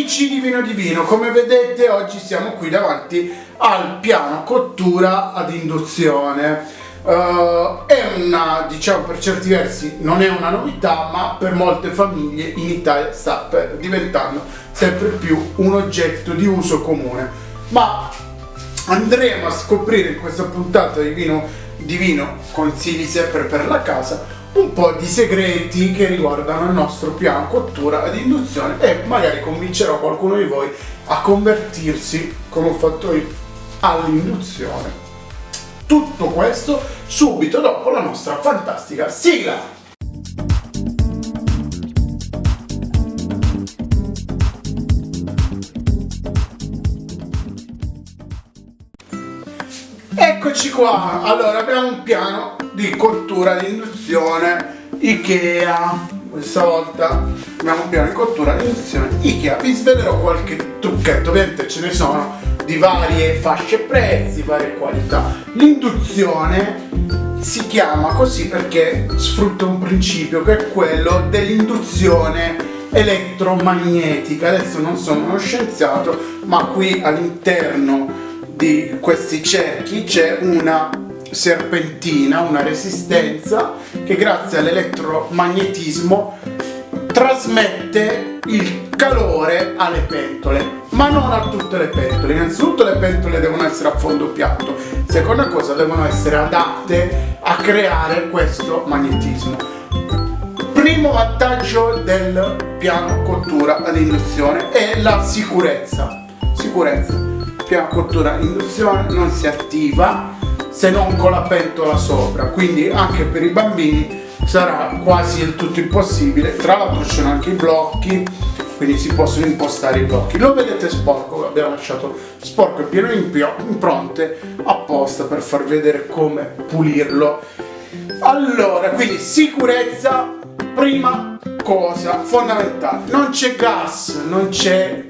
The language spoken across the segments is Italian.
Amici di Vino di Vino, come vedete oggi siamo qui davanti al piano cottura ad induzione. È una, diciamo, per certi versi non è una novità, ma per molte famiglie in Italia sta diventando sempre più un oggetto di uso comune. Ma andremo a scoprire in questa puntata di Vino consigli sempre per la casa un po' di segreti che riguardano il nostro piano cottura ad induzione e magari convincerò qualcuno di voi a convertirsi, come ho fatto io, all'induzione. Tutto questo subito dopo la nostra fantastica sigla. Eccoci qua, allora abbiamo un piano di cottura di induzione Ikea. Questa volta abbiamo un piano di cottura di induzione Ikea. Vi svelerò qualche trucchetto, ovviamente ce ne sono di varie fasce prezzi, varie qualità. L'induzione si chiama così perché sfrutta un principio che è quello dell'induzione elettromagnetica. Adesso non sono uno scienziato, ma qui all'interno di questi cerchi c'è una serpentina, una resistenza che grazie all'elettromagnetismo trasmette il calore alle pentole, ma non a tutte le pentole. Innanzitutto le pentole devono essere a fondo piatto, seconda cosa devono essere adatte a creare questo magnetismo. Primo vantaggio del piano cottura ad induzione è la sicurezza. Il piano cottura ad induzione non si attiva se non con la pentola sopra, quindi anche per i bambini sarà quasi del tutto impossibile. Tra l'altro ci sono anche i blocchi, quindi si possono impostare i blocchi. Lo vedete sporco, abbiamo lasciato sporco e pieno di impronte apposta per far vedere come pulirlo. Allora, quindi sicurezza, prima cosa fondamentale. Non c'è gas, non c'è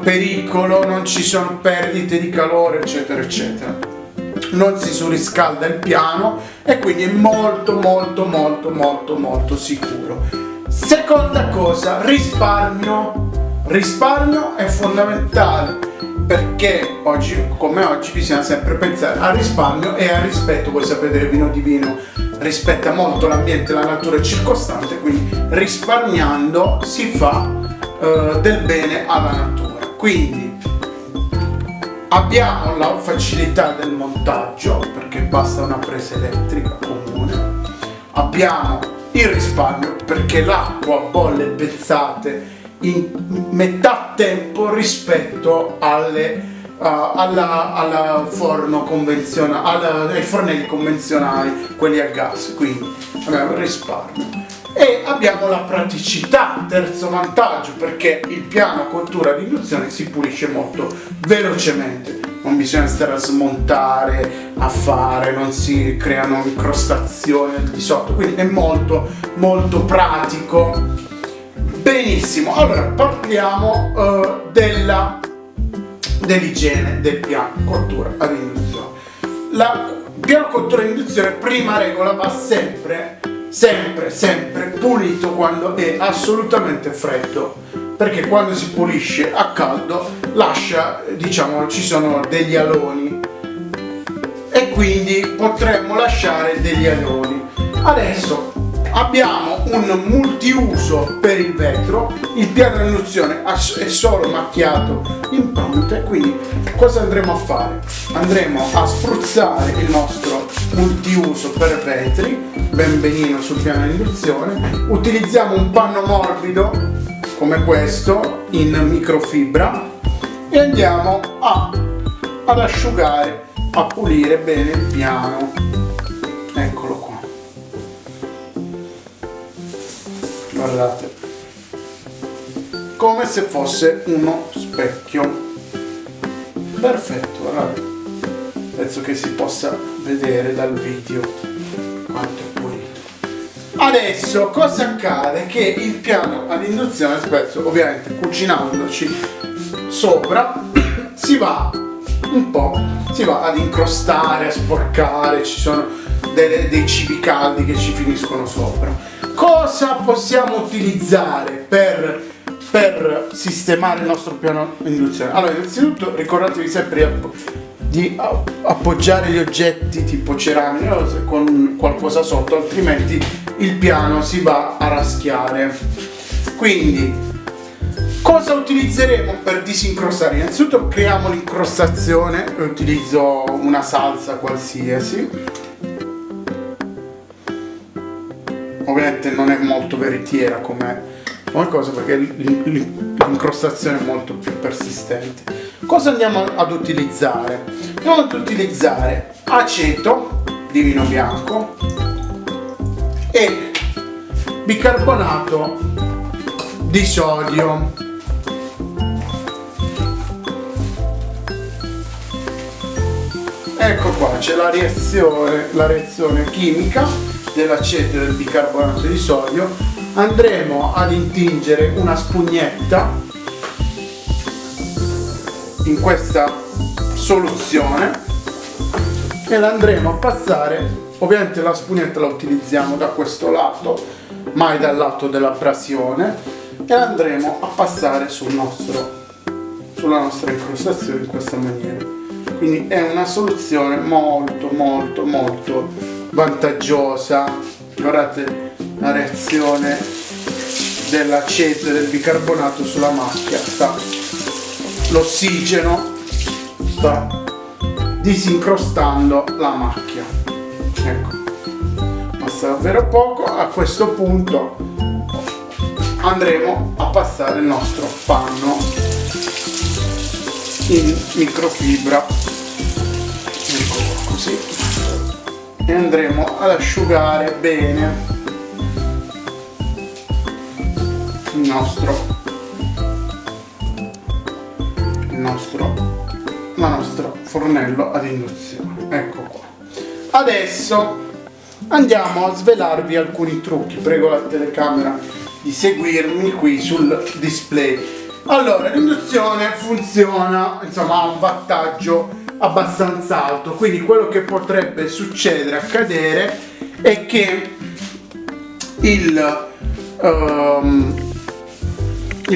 pericolo, non ci sono perdite di calore, eccetera eccetera. Non si surriscalda il piano e quindi è molto sicuro. Seconda cosa, risparmio. Risparmio è fondamentale perché oggi come oggi bisogna sempre pensare al risparmio e al rispetto. Voi sapete che Vino di Vino rispetta molto l'ambiente e la natura circostante, quindi risparmiando si fa del bene alla natura. Quindi abbiamo la facilità del montaggio perché basta una presa elettrica comune, abbiamo il risparmio perché l'acqua bolle pezzate in metà tempo rispetto al forno convenzionale, ai fornelli convenzionali, quelli a gas, quindi abbiamo il risparmio. E abbiamo la praticità, terzo vantaggio, perché il piano cottura di induzione si pulisce molto velocemente, non bisogna stare a smontare, a fare, non si creano incrostazioni al di sotto, quindi è molto pratico. Benissimo, allora parliamo dell'igiene del piano cottura ad induzione. Il piano cottura ad induzione, prima regola, va sempre pulito quando è assolutamente freddo, perché quando si pulisce a caldo lascia, diciamo, ci sono degli aloni e quindi potremmo lasciare degli aloni. Adesso abbiamo un multiuso per il vetro, il piano di induzione è solo macchiato impronte, quindi cosa andremo a fare? Andremo a spruzzare il nostro multiuso per vetri ben benino sul piano di induzione. Utilizziamo un panno morbido come questo in microfibra e andiamo ad asciugare, a pulire bene il piano. Eccolo qua, guardate, come se fosse uno specchio. Perfetto, guardate, penso che si possa vedere dal video quanto è pulito. Adesso cosa accade? Che il piano ad induzione, spesso ovviamente cucinandoci sopra, si va ad incrostare, a sporcare, ci sono dei cibi caldi che ci finiscono sopra. Cosa possiamo utilizzare per per sistemare il nostro piano induzione? Allora, innanzitutto ricordatevi sempre di appoggiare gli oggetti tipo ceramica con qualcosa sotto, altrimenti il piano si va a raschiare. Quindi cosa utilizzeremo per disincrostare? Innanzitutto creiamo l'incrostazione, utilizzo una salsa qualsiasi, ovviamente non è molto veritiera come cosa perché l'incrostazione è molto più persistente. Cosa andiamo ad utilizzare? Andiamo ad utilizzare aceto di vino bianco e bicarbonato di sodio. Ecco qua, c'è la reazione chimica dell'aceto e del bicarbonato di sodio. Andremo ad intingere una spugnetta in questa soluzione e la andremo a passare. Ovviamente la spugnetta la utilizziamo da questo lato, mai dal lato dell'abrasione, e la andremo a passare sulla nostra incrostazione in questa maniera. Quindi è una soluzione molto molto molto vantaggiosa. Guardate la reazione dell'aceto e del bicarbonato sulla macchia, l'ossigeno sta disincrostando la macchia. Ecco, basta davvero poco. A questo punto andremo a passare il nostro panno in microfibra, ecco così, e andremo ad asciugare bene il nostro fornello ad induzione. Ecco qua. Adesso andiamo a svelarvi alcuni trucchi. Prego la telecamera di seguirmi qui sul display. Allora, l'induzione funziona, insomma, a un wattaggio abbastanza alto, quindi quello che potrebbe accadere è che il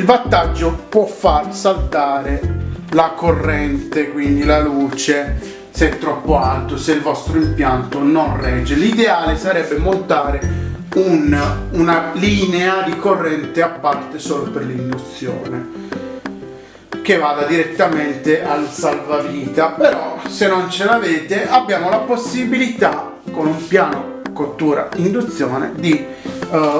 wattaggio può far saltare la corrente, quindi la luce, se è troppo alto, se il vostro impianto non regge. L'ideale sarebbe montare una linea di corrente a parte solo per l'induzione, che vada direttamente al salvavita. Però se non ce l'avete, abbiamo la possibilità con un piano cottura induzione di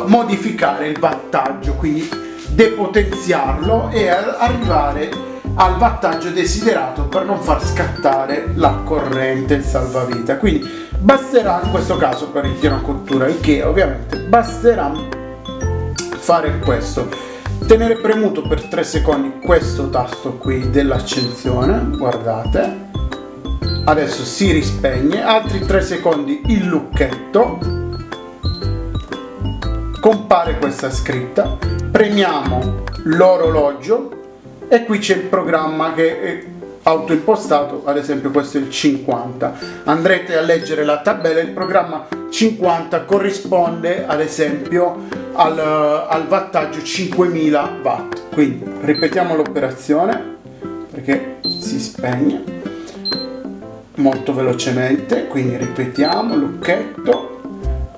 modificare il wattaggio, quindi depotenziarlo e arrivare al wattaggio desiderato per non far scattare la corrente, il salvavita. Quindi basterà, in questo caso per il piano cottura Ikea, ovviamente basterà fare questo: tenere premuto per 3 secondi questo tasto qui dell'accensione, guardate, adesso si rispegne, altri 3 secondi il lucchetto, compare questa scritta, premiamo l'orologio e qui c'è il programma che è autoimpostato, ad esempio questo è il 50. Andrete a leggere la tabella, il programma 50 corrisponde ad esempio al wattaggio 5000 watt. Quindi ripetiamo l'operazione perché si spegne molto velocemente, quindi ripetiamo lucchetto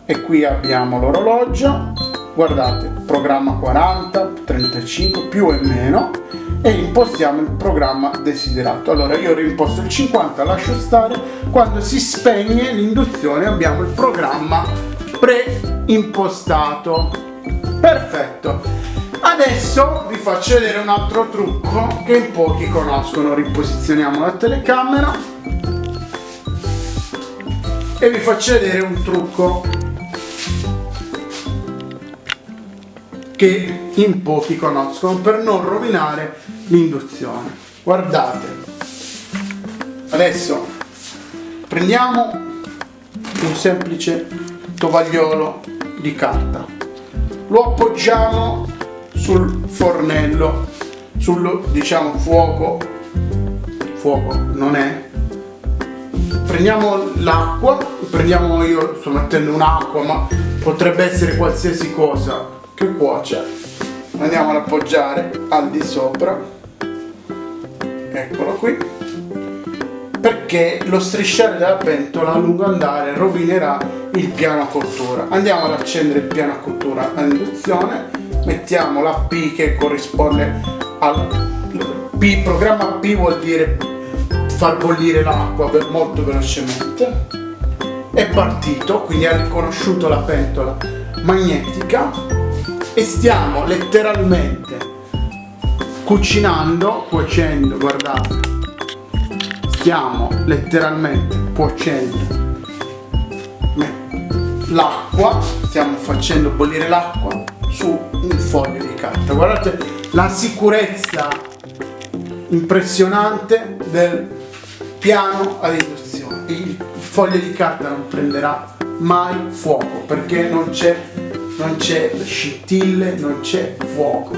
e qui abbiamo l'orologio, guardate, programma 40, 35 più e meno, e impostiamo il programma desiderato. Allora io rimposto il 50, lascio stare, quando si spegne l'induzione abbiamo il programma preimpostato. Perfetto. Adesso vi faccio vedere un altro trucco che in pochi conoscono. Riposizioniamo la telecamera e vi faccio vedere un trucco che in pochi conoscono per non rovinare l'induzione. Guardate, adesso prendiamo un semplice tovagliolo di carta, lo appoggiamo sul fornello, sul fuoco non è, prendiamo l'acqua, io sto mettendo un'acqua ma potrebbe essere qualsiasi cosa che cuoce, andiamo ad appoggiare al di sopra, eccolo qui, perché lo strisciare della pentola a lungo andare rovinerà il piano a cottura. Andiamo ad accendere il piano a cottura a induzione, mettiamo la P che corrisponde al P, programma P vuol dire far bollire l'acqua molto velocemente. È partito, quindi ha riconosciuto la pentola magnetica e stiamo letteralmente cuocendo, guardate, stiamo letteralmente cuocendo l'acqua, stiamo facendo bollire l'acqua su un foglio di carta. Guardate la sicurezza impressionante del piano ad induzione. Il foglio di carta non prenderà mai fuoco perché non c'è scintille, non c'è fuoco.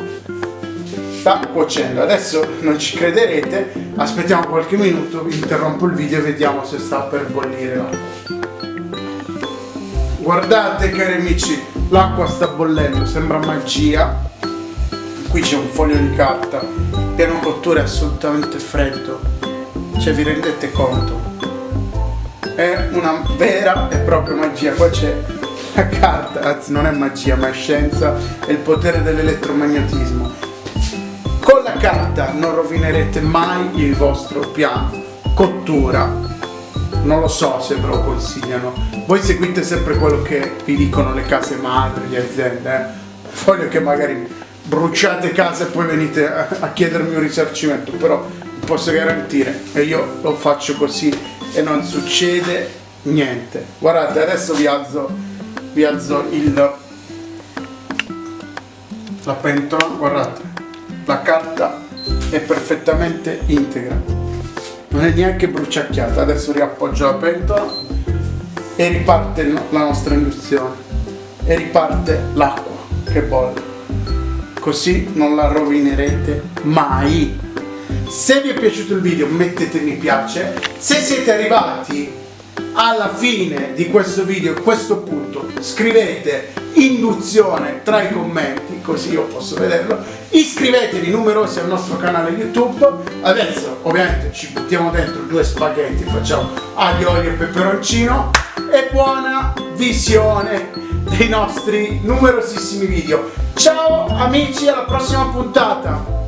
Sta cuocendo. Adesso non ci crederete, aspettiamo qualche minuto, interrompo il video e vediamo se sta per bollire l'acqua. Guardate cari amici, l'acqua sta bollendo, sembra magia. Qui c'è un foglio di carta, il piano cottura è assolutamente freddo, cioè vi rendete conto? È una vera e propria magia. Qua c'è la carta, anzi non è magia ma è scienza, è il potere dell'elettromagnetismo. Con la carta non rovinerete mai il vostro piano cottura, non lo so se ve lo consigliano, voi seguite sempre quello che vi dicono le case madri, le aziende, voglio che magari bruciate casa e poi venite a chiedermi un risarcimento, però vi posso garantire che io lo faccio così e non succede niente. Guardate, adesso vi alzo la pentola, guardate, la carta è perfettamente integra, non è neanche bruciacchiata. Adesso riappoggio la pentola e riparte la nostra induzione e riparte l'acqua che bolle, così non la rovinerete mai. Se vi è piaciuto il video mettete mi piace, se siete arrivati alla fine di questo video, a questo punto, scrivete induzione tra i commenti così io posso vederlo, iscrivetevi numerosi al nostro canale YouTube. Adesso ovviamente ci buttiamo dentro 2 spaghetti, facciamo aglio, olio e peperoncino e buona visione dei nostri numerosissimi video. Ciao amici, alla prossima puntata!